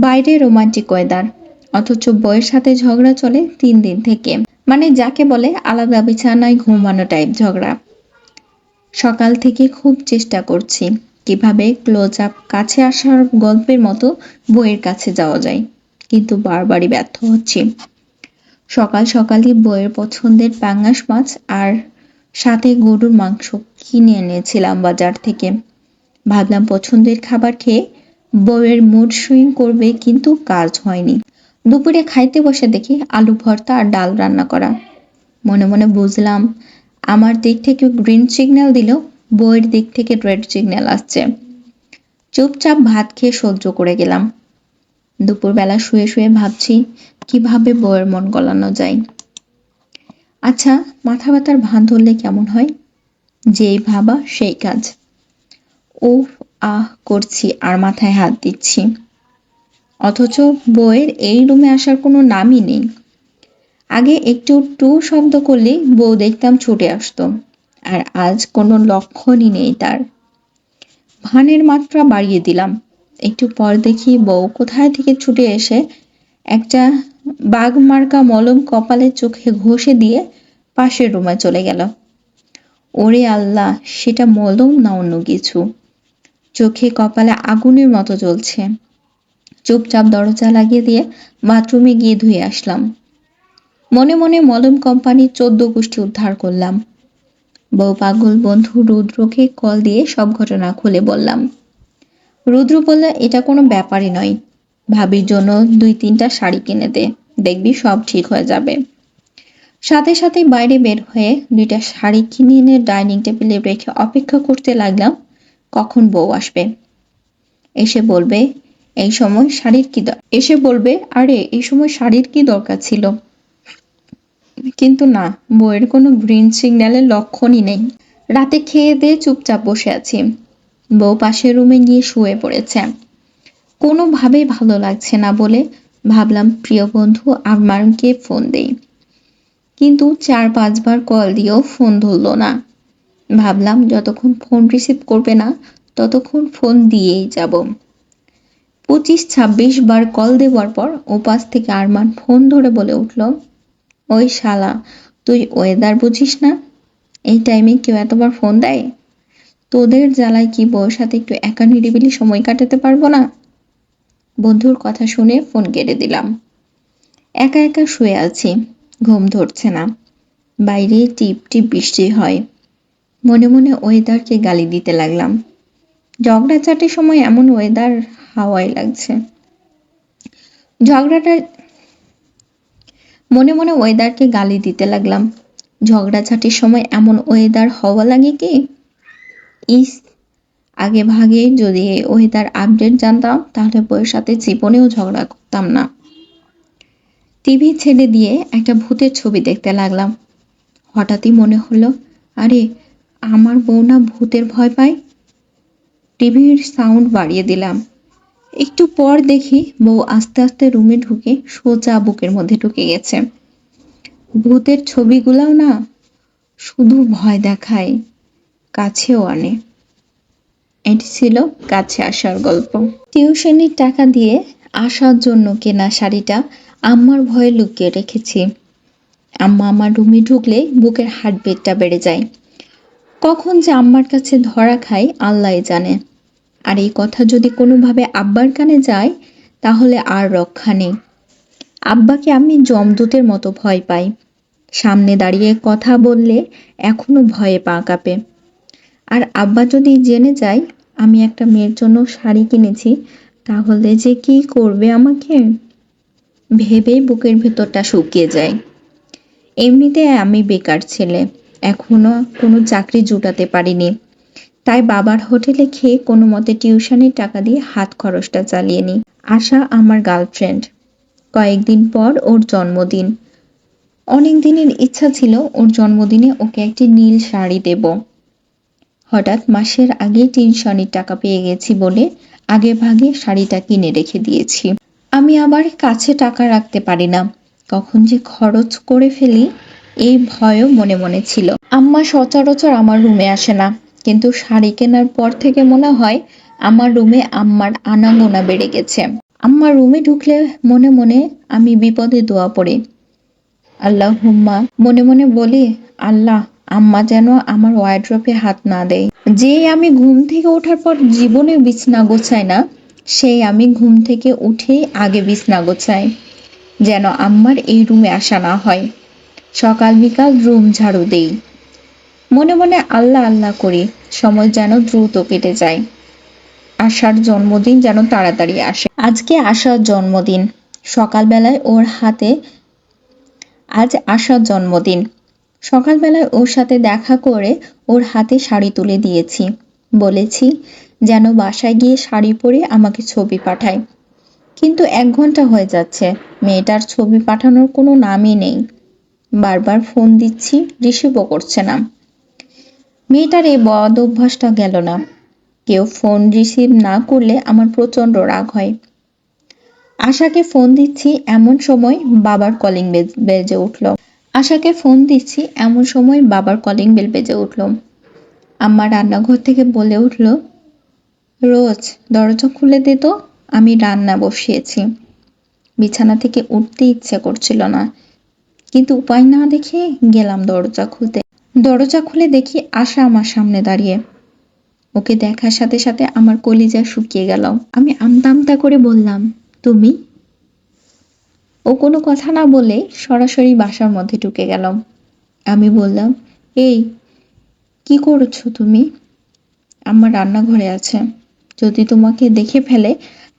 বাইরে romantic weather, অথচ বউয়ের সাথে ঝগড়া চলে 3 দিন থেকে। মানে যাকে বলে আলাদা বিছানায় ঘুমানো টাইপ ঝগড়া। সকাল থেকে খুব চেষ্টা করছি কিভাবে ক্লোজ আপ কাছে আসার গল্পের মতো বউয়ের কাছে যাওয়া যায়, কিন্তু বারবারই ব্যর্থ হচ্ছি। সকাল সকালই বউয়ের পছন্দের পাঙ্গাস মাছ আর সাথে গরুর মাংস কিনে এনেছিলাম বাজার থেকে। ভাবলাম পছন্দের খাবার খেয়ে বউয়ের মুড সুইং করবে, কিন্তু কাজ হয়নি। দুপুরে খাইতে বসে দেখি আলু ভর্তা আর ডাল রান্না করা। মনে মনে বুঝলাম আমার দিক থেকে গ্রিন সিগন্যাল দিলেও বউয়ের দিক থেকে রেড সিগন্যাল আসছে। চুপচাপ ভাত খেয়ে সহ্য করে গেলাম। দুপুরবেলা শুয়ে শুয়ে ভাবছি কিভাবে বউয়ের মন গলানো যায়। আচ্ছা, মাথা ব্যথার ভান ধরলে কেমন হয়? যেই ভাবা সেই কাজ। উফ আহ করছি আর মাথায় হাত দিচ্ছি, অথচ বউয়ের এই রুমে আসার কোনো নামই নেই। আগে একটু টু শব্দ করলেই বউ দেখতাম ছুটে আসতো, আর আজ কোনো লক্ষণই নেই তার। ভানের মাত্রা বাড়িয়ে দিলাম। একটু পর দেখি বউ কোথায় থেকে ছুটে এসে একটা বাঘ মার্কা মলম কপালে চোখে ঘষে দিয়ে পাশের রুমে চলে গেল। ওরে আল্লাহ, সেটা মলম না অন্য কিছু। চোখে কপালে আগুনের মতো জ্বলছে। চুপচাপ দরজা লাগিয়ে দিয়ে বাথরুমে গিয়ে ধুয়ে আসলাম। মনে মনে মলম কোম্পানির 14 গোষ্ঠী উদ্ধার করলাম। বউ পাগল বন্ধু রুদ্রকে কল দিয়ে সব ঘটনা খুলে বললাম। রুদ্র বলল, এটা কোনো ব্যাপারই নয়, ভাবির জন্য 2-3টা শাড়ি কিনে দে, দেখবি সব ঠিক হয়ে যাবে। সাথে সাথে বাইরে বের হয়ে 2টা শাড়ি কিনে এনে ডাইনিং টেবিলে রেখে অপেক্ষা করতে লাগলাম কখন বউ আসবে। এসে বলবে আরে এই সময় শাড়ির কি দরকার ছিল। কিন্তু না, বউয়ের কোনো গ্রিন সিগন্যালের লক্ষণই নেই। রাতে খেয়ে দিয়ে চুপচাপ বসে আছি। বউ পাশের রুমে গিয়ে শুয়ে পড়েছে। কোনোভাবেই ভালো লাগছে না বলে ভাবলাম প্রিয় বন্ধু আমারকে ফোন দেই, কিন্তু 4-5 বার কল দিয়েও ফোন ধরলো না। ভাবলাম যতক্ষণ ফোন রিসিভ করবে না ততক্ষণ ফোন দিয়েই যাব। 25-26 বার কল দেওয়ার পর ওপাশ থেকে আরমান ফোন ধরে বলে উঠল, ওই শালা, তুই ওয়েদার বুঝিস না? এই টাইমে কেউ এতবার ফোন দেয়? তোদের জ্বালায় কি বউর সাথে একটু একা নিরিবিলি সময় কাটাতে পারবো না? বন্ধুর কথা শুনে ফোন কেটে দিলাম। একা একা শুয়ে আছি, ঘুম ধরছে না। বাইরে টিপ টিপ বৃষ্টি হয়। মনে মনে ওয়েদারকে গালি দিতে লাগলাম। ঝগড়াঝাটির সময় এমন ওয়েদার হাওয়াই লাগছে। মনে মনে ওয়েদারকে গালি দিতে লাগলাম। ঝগড়াঝাটির সময় এমন ওয়েদার হওয়া লাগে কি? ইস, আগে ভাগে যদি এই ওয়েদার আপডেট জানতাম তাহলে বউয়ের সাথে জীবনেও ঝগড়া করতাম না। টিভি ছেড়ে দিয়ে একটা ভূতের ছবি দেখতে লাগলাম। হঠাৎই মনে হলো, আরে আমার বউ না ভূতের ভয় পায়। টিভির সাউন্ড বাড়িয়ে দিলাম। একটু পর দেখি বউ আস্তে আস্তে রুমে ঢুকে সোজা বুকের মধ্যে ঢুকে গেছে। ভূতের ছবিগুলাও না শুধু ভয় দেখায়, কাছেও আনে। এটি ছিল কাছে আসার গল্প। টিউশনির টাকা দিয়ে আসার জন্য কেনা শাড়িটা আম্মার ভয়ে লুকিয়ে রেখেছি। আম্মা আমার রুমে ঢুকলে বুকের হার্টবিটটা বেড়ে যায়। কখন যে আম্মার কাছে ধরা খাই আল্লাহই জানে। আর এই কথা যদি কোনোভাবে আব্বার কানে যায় তাহলে আর রক্ষা নেই। আব্বাকে আমি যমদূতের মতো ভয় পাই। সামনে দাঁড়িয়ে কথা বললে এখনো ভয়ে পা কাঁপে। আর আব্বা যদি জেনে যায় আমি একটা মেয়ের জন্য শাড়ি কিনেছি, তাহলে যে কি করবে আমাকে ভেবেই বুকের ভেতরটা শুকিয়ে যায়। এমনিতে আমি বেকার ছেলে, এখনো কোনো চাকরি জুটাতে পারিনি। তাই বাবার হোটেলে খেয়ে কোনো মতে টিউশনের টাকা দিয়ে হাত খরচটা চালিয়ে নিই। আশা আমার গার্লফ্রেন্ড। কয়েকদিন পর ওর জন্মদিন। অনেক দিনের ইচ্ছা ছিল ওর জন্মদিনে ওকে একটি নীল শাড়ি দেব। হঠাৎ মাসের আগে টিউশনির টাকা পেয়ে গেছি বলে আগে ভাগে শাড়িটা কিনে রেখে দিয়েছি। আমি আবার কাছে টাকা রাখতে পারি না, কখন যে খরচ করে ফেলি এই ভয়ও মনে মনে ছিল। আম্মা সচরাচর আমার রুমে আসে না, কিন্তু শাড়ি কেনার পর থেকে মনে হয় আমার রুমে আম্মার আনাগোনা বেড়ে গেছে। আম্মা রুমে ঢুকলে মনে মনে আমি বিপদে দোয়া পড়ি। আল্লাহুম্মা মনে মনে বলি, আল্লাহ আম্মা যেন আমার ওয়ারড্রপে হাত না দেয়। যেই আমি ঘুম থেকে ওঠার পর জীবনে বিছনা গোছাই না, সেই আমি ঘুম থেকে উঠেই আগে বিছনা গোছাই, যেন আম্মার এই রুমে আসা না হয়। সকাল বিকাল রুম ঝাড়ু দেই, মনে মনে আল্লাহ আল্লাহ করি সময় যেন দ্রুত কেটে যায়, আশার জন্মদিন যেন তাড়াতাড়ি আসে। আজকে আশার জন্মদিন। সকালবেলায় ওর হাতে আজ আশার জন্মদিন। সকালবেলায় ওর সাথে দেখা করে ওর হাতে শাড়ি তুলে দিয়েছি, বলেছি যেন বাসায় গিয়ে শাড়ি পরে আমাকে ছবি পাঠায়। কিন্তু 1 ঘন্টা হয়ে যাচ্ছে, মেয়েটার ছবি পাঠানোর কোনো নামই নেই। বারবার ফোন দিচ্ছি, রিসিভও করছে না। মেয়েটার এই বদ অভ্যাসটা গেল না। কেউ ফোন রিসিভ না করলে আমার প্রচন্ড রাগ হয়। আশাকে ফোন দিচ্ছি এমন সময় বাবার কলিং বেজে উঠল। আশাকে ফোন দিচ্ছি এমন সময় বাবার কলিং বেল বেজে উঠল। আম্মা রান্নাঘর থেকে বলে উঠল, রোজ দরজা খুলে দে তো, আমি রান্না বসিয়েছি। বিছানা থেকে উঠতে ইচ্ছে করছিল না, কিন্তু উপায় না দেখে গেলাম দরজা খুলতে। দরজা খুলে দেখি আশা আমার সামনে দাঁড়িয়ে। ওকে দেখার সাথে সাথে আমার কলিজা শুকিয়ে গেল। আমি আমতা আমতা করে বললাম, তুমি? ও কোনো কথা না বলে সরাসরি বাসার মধ্যে ঢুকে গেল। আমি বললাম, এই কি করছো তুমি? আমার রান্নাঘরে আছে, যদি তোমাকে দেখে ফেলে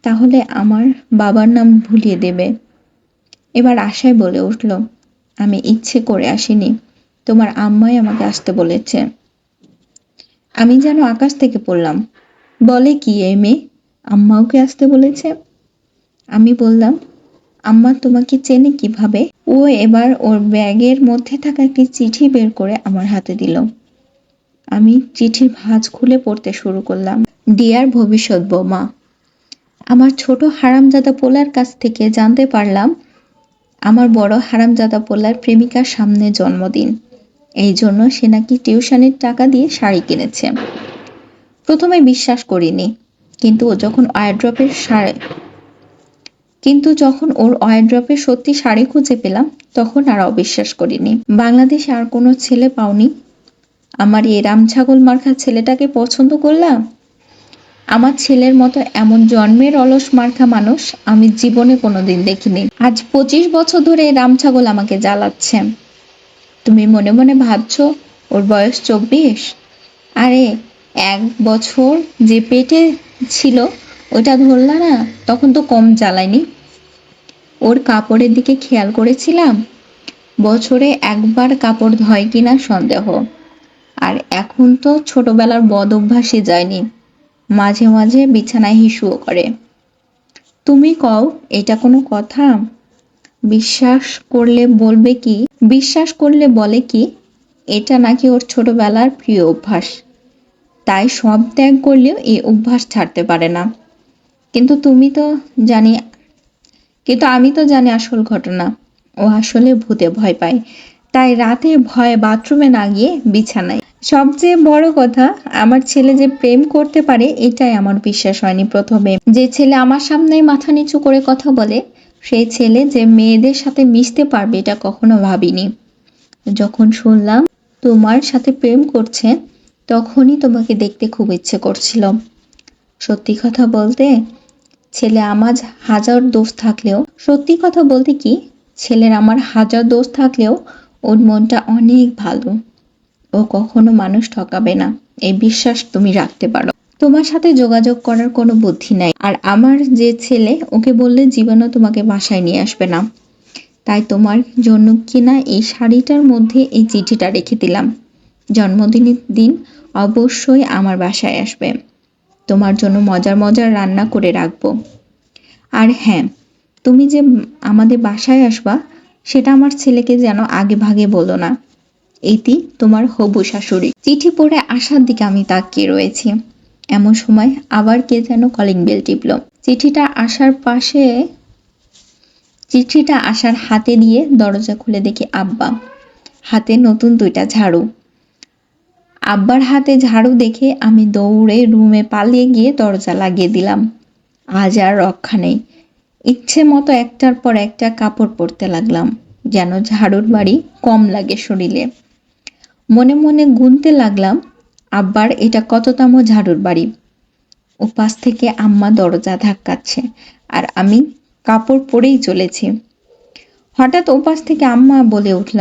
তাহলে আমার বাবার নাম ভুলিয়ে দেবে। এবার আশায় বলে উঠল, আমি ইচ্ছে করে আসিনি, তোমার আম্মাই আমাকে আসতে বলেছে। আমি যেন আকাশ থেকে পড়লাম। বলে কি এই মেয়ে, আম্মা ওকে আসতে বলেছে? আমি বললাম, আম্মা তোমাকে চেনে কিভাবে? ও এবার ওর ব্যাগের মধ্যে থাকা একটি চিঠি বের করে আমার হাতে দিল। আমি চিঠির ভাঁজ খুলে পড়তে শুরু করলাম। ডিয়ার ভবিষ্যৎ বৌমা, আমার ছোট হারামজাদা পোলার কাছ থেকে জানতে পারলাম আমার বড় হারামজাদা পোলার প্রেমিকার সামনে জন্মদিন, এই জন্য সে নাকি টিউশনের টাকা দিয়ে শাড়ি কিনেছে। প্রথমে বিশ্বাস করিনি, কিন্তু যখন ওর ওয়ারড্রপে সত্যি শাড়ি খুঁজে পেলাম, তখন আর অবিশ্বাস করিনি। বাংলাদেশে আর কোনো ছেলে পাওনি? আমার এই রামছাগল মার্কা ছেলেটাকে পছন্দ করলাম? আমার ছেলের মতো এমন জন্মের অলস মার্কা মানুষ আমি জীবনে কোনোদিন দেখিনি। আজ 25 বছর ধরে এই রামছাগল আমাকে জ্বালাচ্ছে। তুমি মনে মনে ভাবছো ওর বয়স 24? আরে 1 বছর যে পেটে ছিল ওটা ধরলা না, তখন তো কম জ্বালায়নি। ওর কাপড়ের দিকে খেয়াল করেছিলাম, বছরে একবার কাপড় ধয় কিনা সন্দেহ। আর এখন তো ছোটবেলার বদ অভ্যাসে যায়নি, মাঝে মাঝে বিছানায় হিসুও করে। তুমি কও এটা কোনো কথা? বিশ্বাস করলে বলে কি এটা নাকি ওর ছোটবেলার প্রিয় অভ্যাস, তাই সব ত্যাগ করলেও এই অভ্যাস ছাড়তে পারে না। কিন্তু জানি আমি তো জানি আসল ঘটনা। ও আসলে ভূতে ভয় পায়, তাই রাতে ভয়ে বাথরুমে না গিয়ে বিছানায়। সবচেয়ে বড় কথা, আমার ছেলে যে প্রেম করতে পারে এটাই আমার বিশ্বাস হয়নি প্রথমে। যে ছেলে আমার সামনেই মাথা নিচু করে কথা বলে, সেই ছেলে যে মেয়েদের সাথে মিশতে পারবে এটা কখনো ভাবিনি। যখন শুনলাম তোমার সাথে প্রেম করছে, তখনই তোমাকে দেখতে খুব ইচ্ছে করছিল। সত্যি কথা বলতে ছেলে আমার হাজার দোষ থাকলেও সত্যি কথা বলতে কি ছেলের আমার হাজার দোষ থাকলেও ওর মনটা অনেক ভালো। ও কখনো মানুষ ঠকাবে না, এই বিশ্বাস তুমি রাখতে পারো। তোমার সাথে যোগাযোগ করার কোনো বুদ্ধি নাই, আর আমার যে ছেলে ওকে বললে জীবনও তোমাকে বাসায় নিয়ে আসবে না। তাই তোমার জন্য কিনা এই শাড়িটার মধ্যে এই চিঠিটা রেখে দিলাম। জন্মদিনের দিন অবশ্যই আমার বাসায় আসবে, তোমার জন্য মজার মজার রান্না করে রাখবো। আর হ্যাঁ, তুমি যে আমাদের বাসায় আসবা সেটা আমার ছেলেকে যেন আগে ভাগে বলো না। এটি তোমার হবু শাশুড়ি। চিঠি পড়ে আসার দিকে আমি তাকিয়ে রয়েছি, এমন সময় আবার কে যেন কলিং বেল টিপল। চিঠিটা আসার হাতে দিয়ে দরজা খুলে দেখি আব্বা, হাতে নতুন 2টা ঝাড়ু। আব্বার হাতে ঝাড়ু দেখে আমি দৌড়ে রুমে পালিয়ে গিয়ে দরজা লাগিয়ে দিলাম। আজ আর রক্ষা নেই, ইচ্ছে মতো একটার পর একটা কাপড় পরতে লাগলাম, যেন ঝাড়ুর বাড়ি কম লাগে শরীরে। মনে মনে গুনতে লাগলাম, আব্বার এটা কততম ঝাড়ুর বাড়ি। ওপাশ থেকে আম্মা দরজা ধাক্কাচ্ছে, আর আমি কাপড় পরেই চলেছি। হঠাৎ ওপাশ থেকে আম্মা বলে উঠল,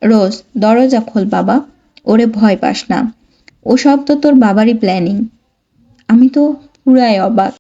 রোজ দরজা খোল বাবা, ওরে ভয় পাস না, ও সব তো তোর বাবারই প্ল্যানিং। আমি তো পুরাই অবাক।